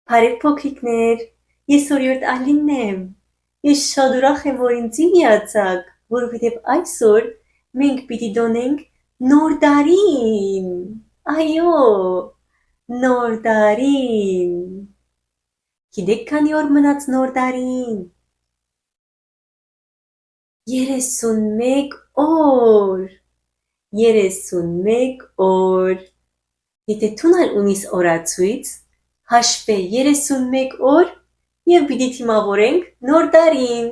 Բարև փոքրիկներ, ես օրիորդ Ալինն եմ, ես շատ ուրախ եմ, որ ինձ միացաք, որովհետև այսօր մենք պիտի դոնենք նոր տարին, այո, նոր տարին, գիտեք քանի օր մնաց նոր տարին, 31 օր, 31 օր, եթե թունալ ունիս օրացույց, հաշվե 31 օր և պիտի թիմավորենք նոր տարին։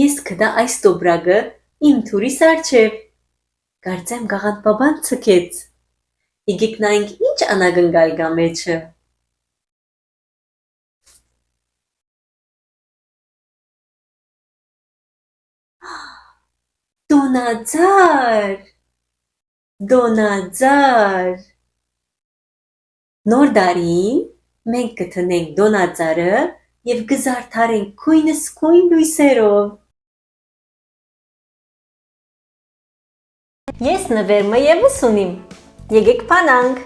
Ես կդա այս տոբրակը իմ թուրիս առջև, կարծեմ գաղանդ բաբան ցկեց, եկեք նայենք ինչ անագնգալ կա մեջը։ Դոնաձար, դոնաձար, նոր տարին մենք կթնենք դոնաձարը և կզարդարենք քույնսկույն լույսերով։ Ես նվերմը ևս ունիմ, եկեք փանանք։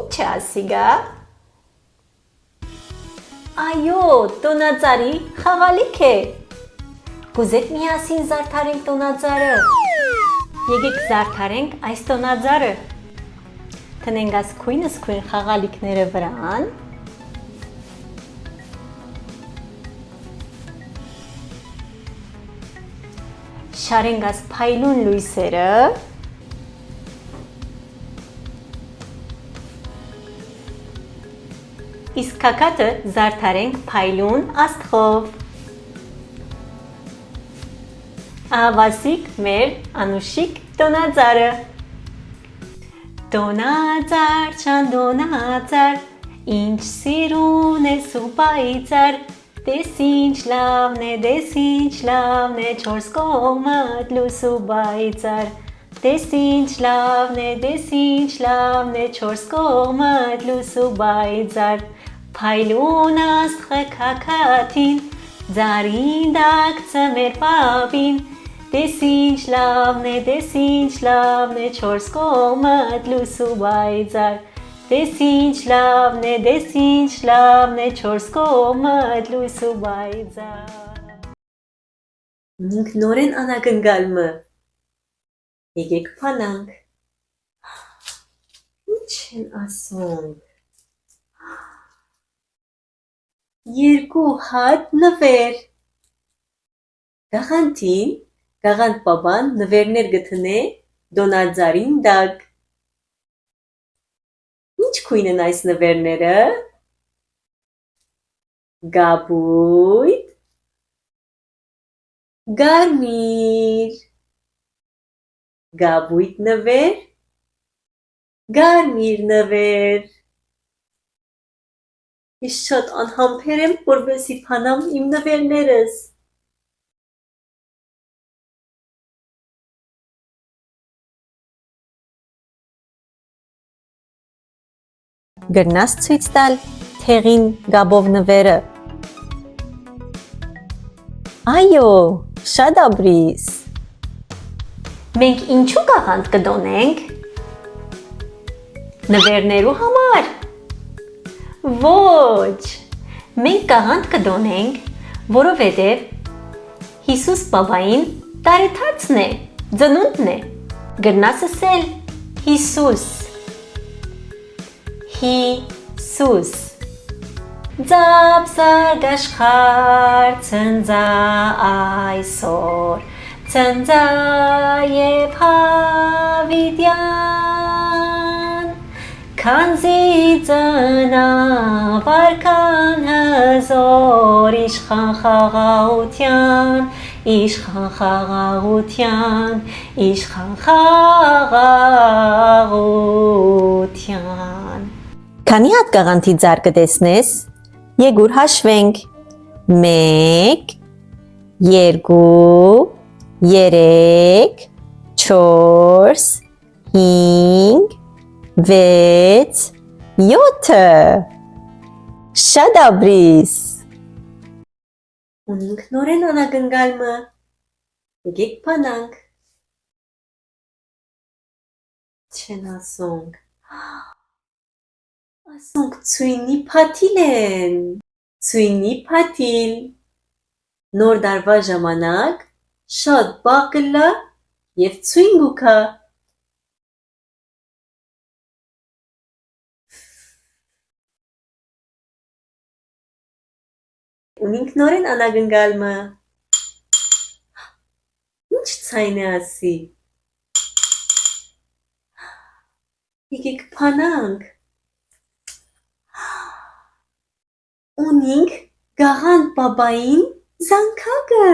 Ինչ է ասիգա։ Այո, տոնածարի խաղալիք է։ Կուզեք միասին զարդարենք տոնածարը։ Եկեք զարդարենք այս տոնածարը։ Տնենք աս քույնսկույն խաղալիքները վրան։ Շարենք աս փայլուն լույսերը։ Իսկ կակատը զարդարենք փայլուն աստղով։ Ահավասիկ մեր անուշիկ տոնածարը։ Տոնածար չան տոնածար, ինչ սիրուն է սուպայիցար, դես ինչ լավն է, դես ինչ լավն է, չորս կողմդ լուսու բայցար, դես ինչ լավն է, դես ինչ լավն է, չորս կողմդ լուսու բայցար, փայլուն աստղը քաքաթին, ձարին դակցը մեր պապին, դես ինչ լավն է, դես ինչ լավն է, չորս կողմդ լուսու բայցար, դես ինչ լավն է, դես ինչ լավն է, չորս կողմդ լուսու բայցար։ Ինքնորեն անագնգալմը, եկեք փանանք, ինչ են ասում, երկու հատ նվեր, գաղանդին, գաղանդ բաբան նվերներ գտնե դոնաձարին դակ, ինչ քույն են այս նվերները, գաբույտ, գարմիր, գաբույտ նվեր, գարմիր նվեր, ես շատ անհամբեր եմ, որպեսզի փանամ իմ նվերներս։ Գրնաս ցույց տալ թեղին գաբով նվերը։ Այո, շատ աբրիս։ Մենք ինչու գաղանդ կդոնենք։ Նվերներու համար։ Ոչ, մենք գաղանդ կդոնենք, որովհետև Հիսուս բաբային տարեթացն է, ծնունդն է, գրնաս ասել Հիսուս, Հիսուս, ձապսար գաշխար ծնձա այսօր, ծնձա և հավիդյան, քանզի ծնավարքան հզոր իշխան խաղաղության, իշխան խաղաղության, իշխան խաղաղության։ Քանի հատ գաղանդի ձար կտեսնես, եկուր հաշվենք, 1, 2, 3, 4, 5, 6, 7, շատ աբրիս։ Ունենք նորեն անագնգալը։ Եկեք փանանք։ Չեն ասոնք։ Ասոնք ցույնի փաթիլ են։ Ցույնի փաթիլ։ Նոր դարվա ժամանակ շատ բաղ կլա եւ ցույն գուքա։ Ունենք նորեն անագնգալը։ Ինչ ցայն է ասի։ Եկեք փանանք։ Ունենք գաղան բաբային զանգակը։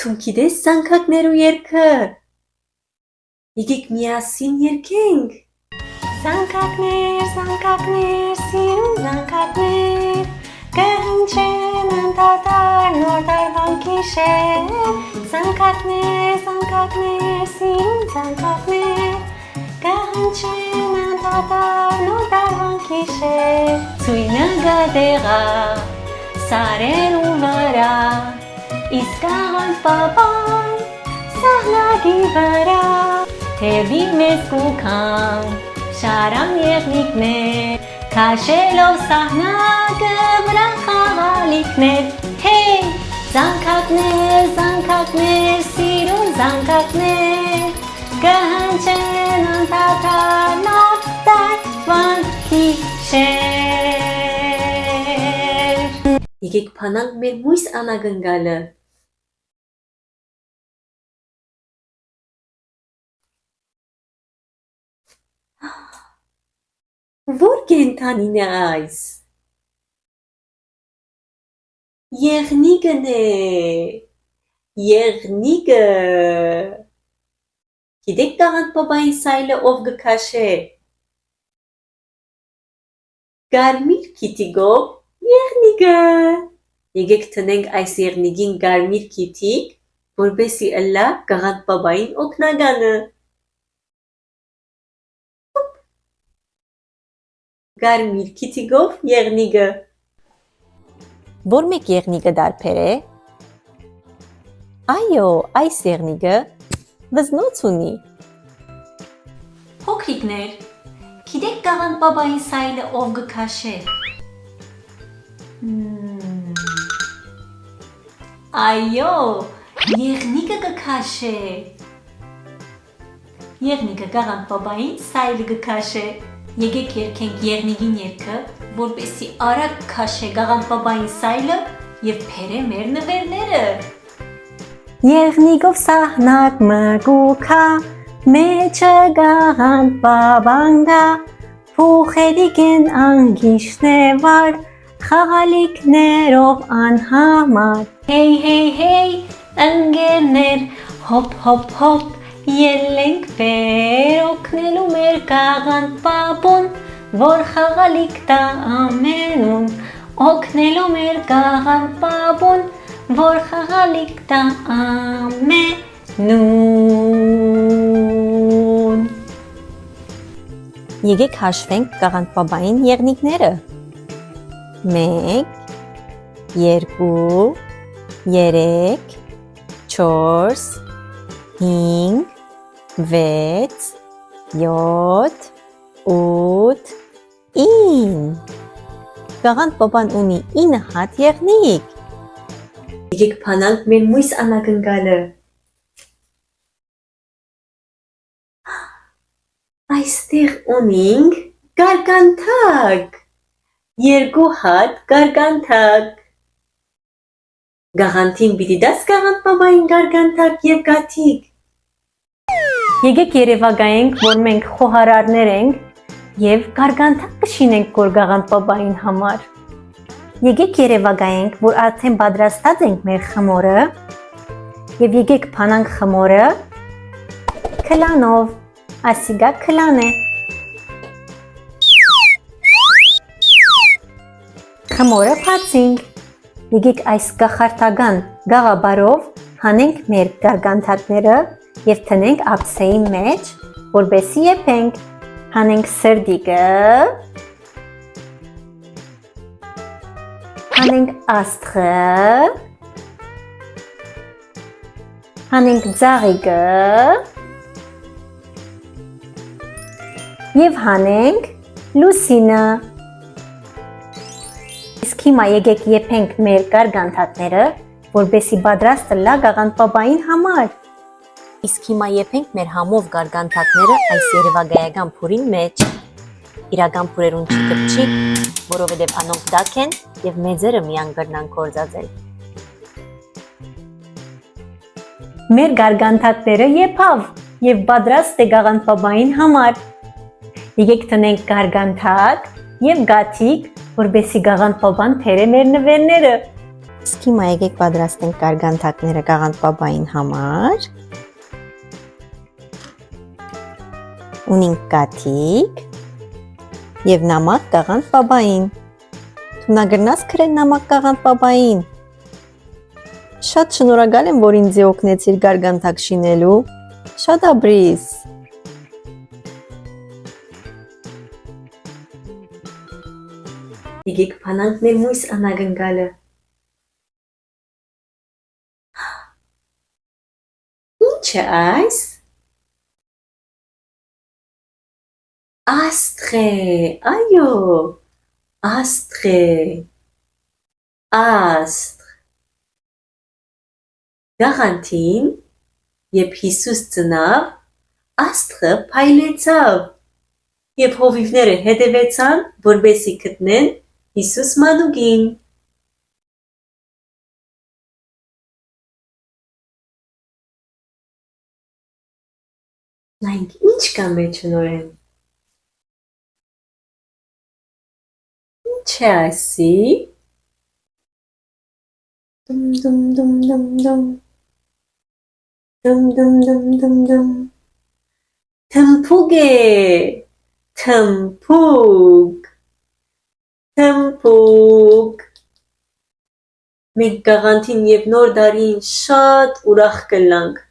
Դու գիտես զանգակներու երգը։ Եկեք միասին երգենք։ Զանգակներ, զանգակներ, սիրուն զանգակներ, կհնչեն անդադար նոր դարվան գիշեր։ Զանգակներ, զանգակներ, սիրուն զանգակներ, կհնչեն անդադար նոր դարվան գիշեր։ Ցույնը գադեղա, սարերու վրա, իսկ գաղան պապան սահնագի վրա, թևի մեզ կուքան, շարան եղնիկներ, քաշելով սահնագը վրա խաղալիքներ, հեյ, զանգակներ, զանգակներ, սիրուն զանգակներ, կհնչեն անդադար նոր դարվան գիշեր։ Եկեք փանանք մեր մույս անագնգալը։ Որ կենթանին է այս։ Եղնիկն է։ Եղնիկը։ Գիտեք տաղանդ պապային սայլը ով գքաշե։ Գարմիր քիթիկով եղնիկը։ Եկեք տնենք այս եղնիկին գարմիր քիթիկ, որպեսի ըլլա գաղանդ պապային օգնագանը։ Գարմիր քիթիկով եղնիկը։ Որ մեկ եղնիկը դարբեր է։ Այո, այս եղնիկը վզնոց ունի։ Փոքրիկներ, գիտեք գաղան պապային սայլը ով գքաշե։ Այո, եղնիկը գքաշե։ Եղնիկը գաղան պապային սայլը գքաշե։ Եկեք երգենք եղնիկին երգը, որպեսի արագ քաշե գաղան պապային սայլը եւ փերե մեր նվերները։ Եղնիկով սահնակ մգուքա, մեջը գաղան պապան գա, փուխերիկ են անգիշնեվար, խաղալիքներով անհամար։ Հեյ, հեյ, հեյ, ընկերներ, հոպ, հոպ, հոպ, ելենք վեր օգնելու մեր գաղան պապուն, որ խաղալիք տա ամենուն, օգնելու մեր գաղան պապուն, որ խաղալիք տա ամենուն։ Եկեք հաշվենք գաղան պապային եղնիկները։ 1, 2, 3, 4, 5, 6, 7, 8, 9։ Գաղան պապան ունի 9 հատ եղնիկ։ Եկեք փանանք մեր մույս անագնգալը։ Այստեղ ունենք գարգանթակ։ 2 հատ գարգանթակ։ Գաղանթին պիտի դաս գաղանթ պապային գարգանթակ եւ գաթիկ։ Եկեք երևակայենք, որ մենք խոհարարներ ենք եւ գարգանթակ կշինենք կոր գաղանթ պապային համար։ Եկեք երևակայենք, որ արդեն պատրաստած ենք մեր խմորը եւ եկեք փանանք խմորը քլանով։ Ասիգա քլան է։ Խմորը փացինք։ Եկեք այս գախարտական գաղաբարով հանենք մեր գարգանթակները եւ տնենք ափսեի մեջ, որպեսզի եփենք։ Հանենք սրդիկը, հանենք աստղը, հանենք ձաղիկը և հանենք լուսինը։ Իսկ հիմա եկեք եփենք մեր գարգանթակները, որպեսզի պատրաստը լա գաղափարային համար։ Իսկ հիմա եփենք մեր համով գարգանթակները այս երևակայական փուրին մեջ։ Իրական փուրերուն չկպչի, որովհետև անոնք դակ են և մեծերը միան կրնան կործածել։ Մեր գարգանթակները եփավ և պատրաստ է գաղափարային համար։ Եկեք տնենք գարգանթակ և գաթիկ, որպեսզի գաղափարան թերը մեր նվերները։ Իսկ հիմա եկեք պատրաստենք գարգանթակները գաղափարային համար։ Ունենք գաթիկ և նամակ գաղափարային։ Թունագրնաս քրել նամակ գաղափարային։ Շատ շնորհակալ եմ, որ ինձ օգնեցիր գարգանթակ շինելու։ Շատ ապրիս։ Եկեք փանանք մեր մույս անագնկալը։ Ինչ է այս։ Աստղ է, այո, աստղ է, աստղ։ Գաղանթին, երբ Հիսուս ծնավ, աստղը փայլեցավ, և հովիվները հետևեցան, որպեսզի գտնեն Հիսուս մանուկին։ Նայենք ինչ կա մեջնորեն։ Ինչ է ասի։ Դում դում դում դում դում։ Դում դում դում դում դում։ Թմփուկ է, թմփուկ, թմփուկ։ Մենք գաղանթին և նոր դարին շատ ուրախ կլանք,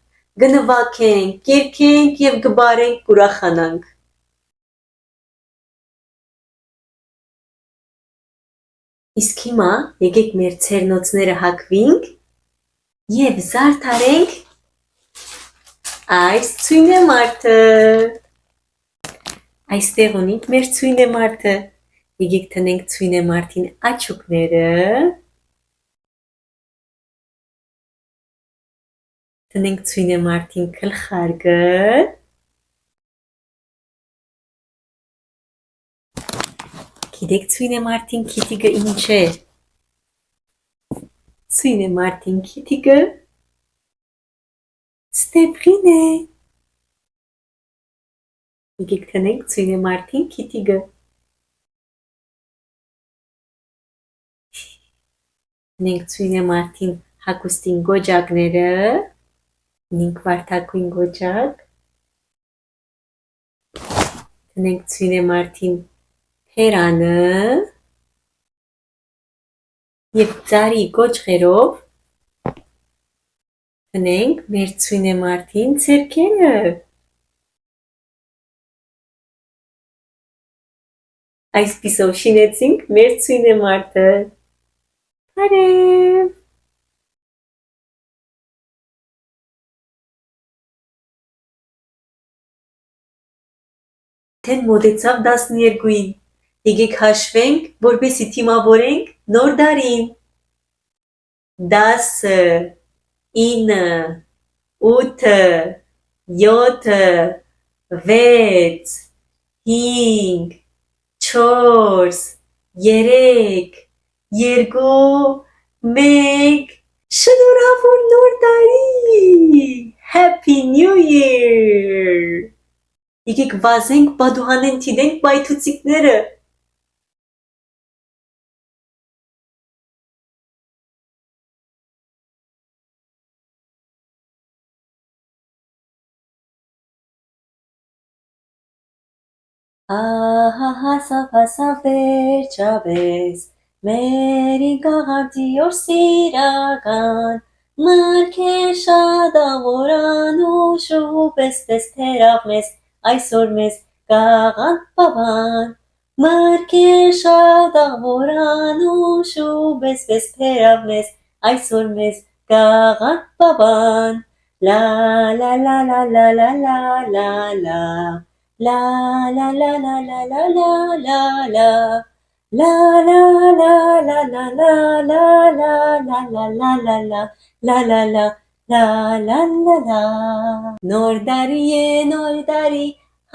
կնվագենք, կերքենք և կբարենք, կուրախանանք։ Իսկ հիմա եկեք մեր ցերնոցները հագվենք և զարդարենք այս ցույնեմարդը։ Այստեղ ունենք մեր ցույնեմարդը։ Եկեք տնենք ցույնեմարդին աչուկները, տնենք ցույնեմարդին գլխարկը, գիտեք ցույնեմարդին քիթիկը ինչ է։ Ցույնեմարդին քիթիկը Ստեփին է։ Եկեք տնենք ցույնեմարդին քիթիկը։ Տնենք ցույնեմարդին հագուստին գոջակները, ունենք վարդագույն գոջակ։ Տնենք ցույնեմարդին փերանը և ծարի կոճղերով տնենք մեր ցույնեմարդին ձեռքերը։ Այսպիսով շինեցինք մեր ցույնեմարդը։ Բարև։ Արդեն մոտեցավ 12-ին։ Եկեք հաշվենք, որպեսզի թիմավորենք նոր դարին։ 10, 9, 8, 7, 6, 5, 4, 3, 2, 1, շնորհավոր նոր տարի։ Happy New Year։ Եկեք վազենք, բադուհանեն թիդենք բայթուցիկները։ Հասավ վերջապես, մերի գաղանթի օր սիրական, մարգեր շատ աղորան ու շուպես թերավ մեզ, այսօր մեզ գաղանթ բավան, Մարկեր շատ աղորանում շուբես փերավ մեզ, այսօր մեզ գաղանք բաբան, լա լա լա լա լա լա լա լա լա լա լա լա լա լա լա լա լա La la la la la la la la la la la la la la la la la la la la Նոր տարի է նոր տարի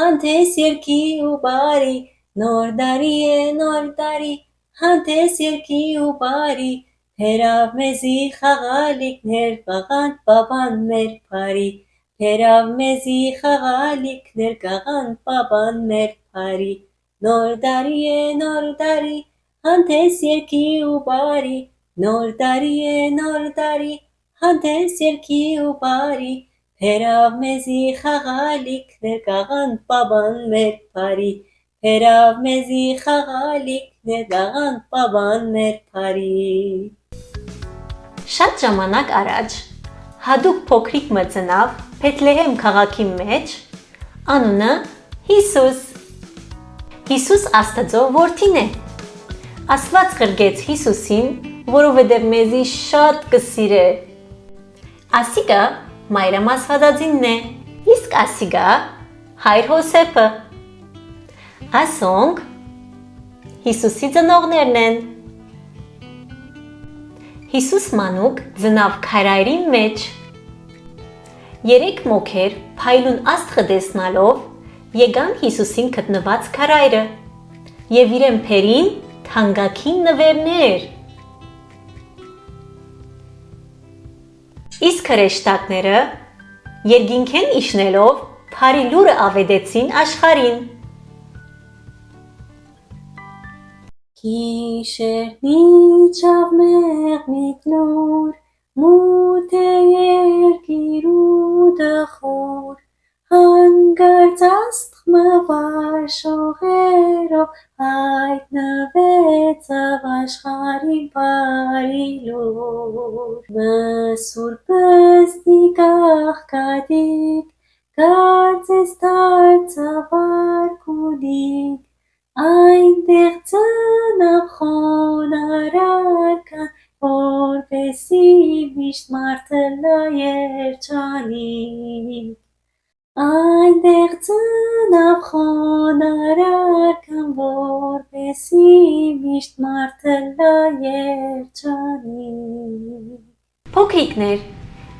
հանդես երկի ու բարի Նոր տարի հանդես երկի ու բարի Փերավ մեզի խաղալիքներ կաղանք բաբան մեր փարի Փերավ մեզի խաղալիքներ կաղանք բաբան մեր փարի Նոր տարի հանդես երկի ու բարի Նոր տարի հանդես երկի ու բարի Փերավ մեզի խաղալիքներ կաղանք բաբան մեր փարի Փերավ մեզի խաղալիքներ կաղանք բաբան մեր փարի Շատ ժամանակ առաջ հատուկ փոքրիկ մծնավ Փեթլեհեմ քաղաքի մեջ անունը Հիսուս Հիսուս Աստծո որդին է Աստված ղրգեց Հիսուսին որովհետև մեզի շատ կսիրե Ասիկա մայրամասհադածինն է իսկ ասիկա հայր Հոսեփը Ասոնք Հիսուսի ծնողներն են Հիսուս մանուկ ծնավ քարայրի մեջ Երեք մոքեր փայլուն աստղը տեսնալով Եկան Հիսուսին գտնված քարայրը եւ իրեն փերին թանկագին նվերներ Իսկ հրեշտակները երկինքեն իջնելով փարի լուրը ավետեցին աշխարհին Գիշերն իջավ մեղմիկ լուր մութ է երկիր ու դխուր Հանգարց աստղը վարշողերով հայտնվեցավ աշխարհին բարի լուր Սուրբս դիկաղկադիկ կարծես դարձավ արքունիկ Այնտեղ ծնավ խոնարհական որպեսզի միշտ մարդը լա երջանիկ Այնտեղ ծնավ խոնարհական որպեսզի միշտ մարդը լա երջանիկ Փոքրիկներ,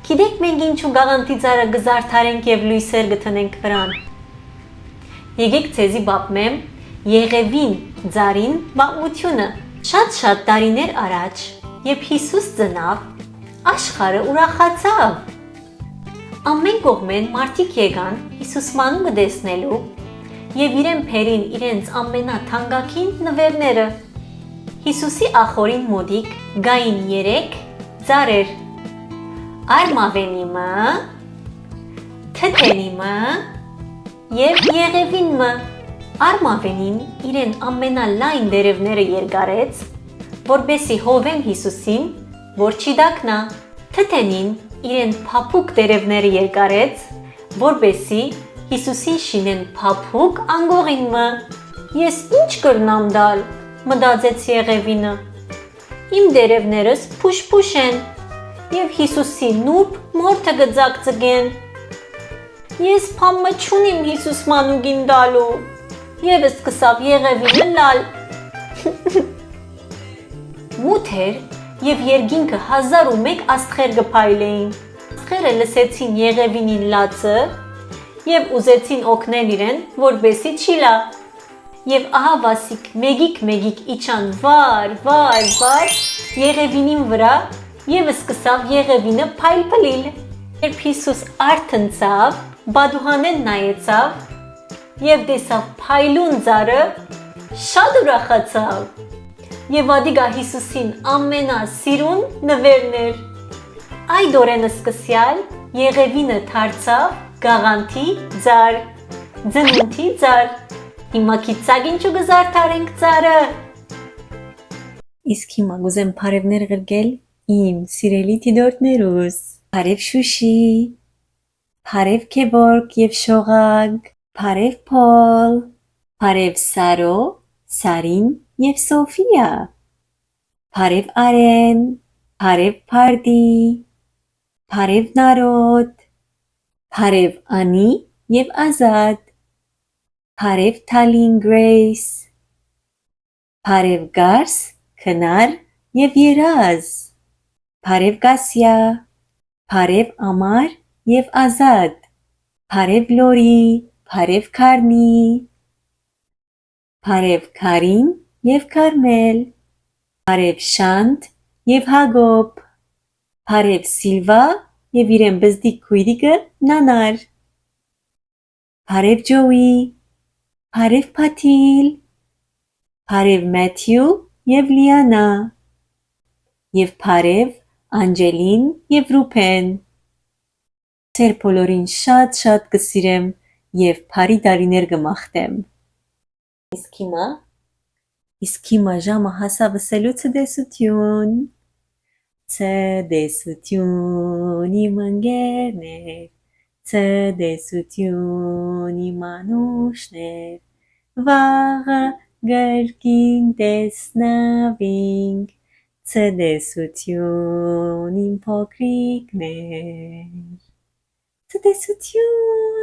գիտեք մենք ինչու գաղանթի ծառը գզարդարենք եւ լույսեր գտնենք վրան Եկեք ցեզի բապմեմ Եղևին ծառին բամությունը Շատ տարիներ առաջ երբ Հիսուս ծնավ աշխարհը ուրախացավ Ամեն կողմեն մարդիկ եկան Հիսուս մանուկը տեսնելու եւ իրեն փերին իրենց ամենաթանկագին նվերները Հիսուսի ախորին մոդիկ գային 3 ծառեր Արմավենիմը Թթենիմը եւ Եղևինը Արմավենին իրեն ամենալայն դերևները երկարեց որբեսի հովեն Հիսուսին որ չի դակնա Թթենին իրեն փափուկ դերևները երկարեց որբեսի Հիսուսին շինեն փափուկ անգողինը Ես ինչ կրնամ դալ մտածեց Եղևինը Իմ դերևներս փուշ-փուշ են եւ Հիսուսի նուրբ մորթը գծակցգեն Ես փամը չունիմ Հիսուս մանուկին դալու եւ սկսավ Եղևինը լալ Մութեր եւ երկինքը 1001 աստղեր գփայլեին Աստղերը լսեցին Եղևինին լացը եւ ուզեցին օգնել իրեն որբեսի չի լա Եվ ահավասիկ մեգիկ իջան վար Եղևինին վրա եւ սկսավ Եղևինը փայլփլիլ Երբ Հիսուս արթնցավ բադուհանեն նայեցավ եւ տեսավ փայլուն ծառը շատ ուրախացավ Եվ ադիգա Հիսուսին ամենասիրուն նվերներ Այդ օրեն սկսյալ Եղևինը դարձավ գաղանթի ծառ Ծնունդի ծառ Հիմա քիծակ ինչու գզարդարենք ծառը Իսկ հիմա գուզեմ բարևներ ղրգել իմ սիրելի դիդորներուս Բարև Շուշի Բարև Գևորգ եւ Շողակ Բարև Փոլ Բարև Սարո Սարին և Սոֆիա, Բարև Արեն, Բարև Փարդի, Բարև Նարոդ, Բարև Անի և Ազատ, Բարև Թալին Գրեյս, Բարև Գարս, Քնար և Երազ, Բարև Կասյա, Բարև Ամար և Ազատ, Բարև Լորի, Բարև Քարնի, Բարև Քարին և Քարմել, Բարև Շանթ և Հակոբ, Բարև Սիլվա և իրեն բզդիկ քույրիկը Նանար, Բարև Ջոուի, Բարև Փաթիլ, Բարև Մեթյու և Լիանա և բարև Անջելին և Ռուփեն, Ձեր բոլորին շատ կսիրեմ և բարի տարիներ կմաղթեմ։ Իսկ հիմա ժամը հասավ ասելու ցտեսություն։ Ցտեսություն իմ ընկերներ, ցտեսություն իմ անուշներ, վաղը կրկին տեսնվինք, ցտեսություն իմ փոքրիկներ, ցտեսություն։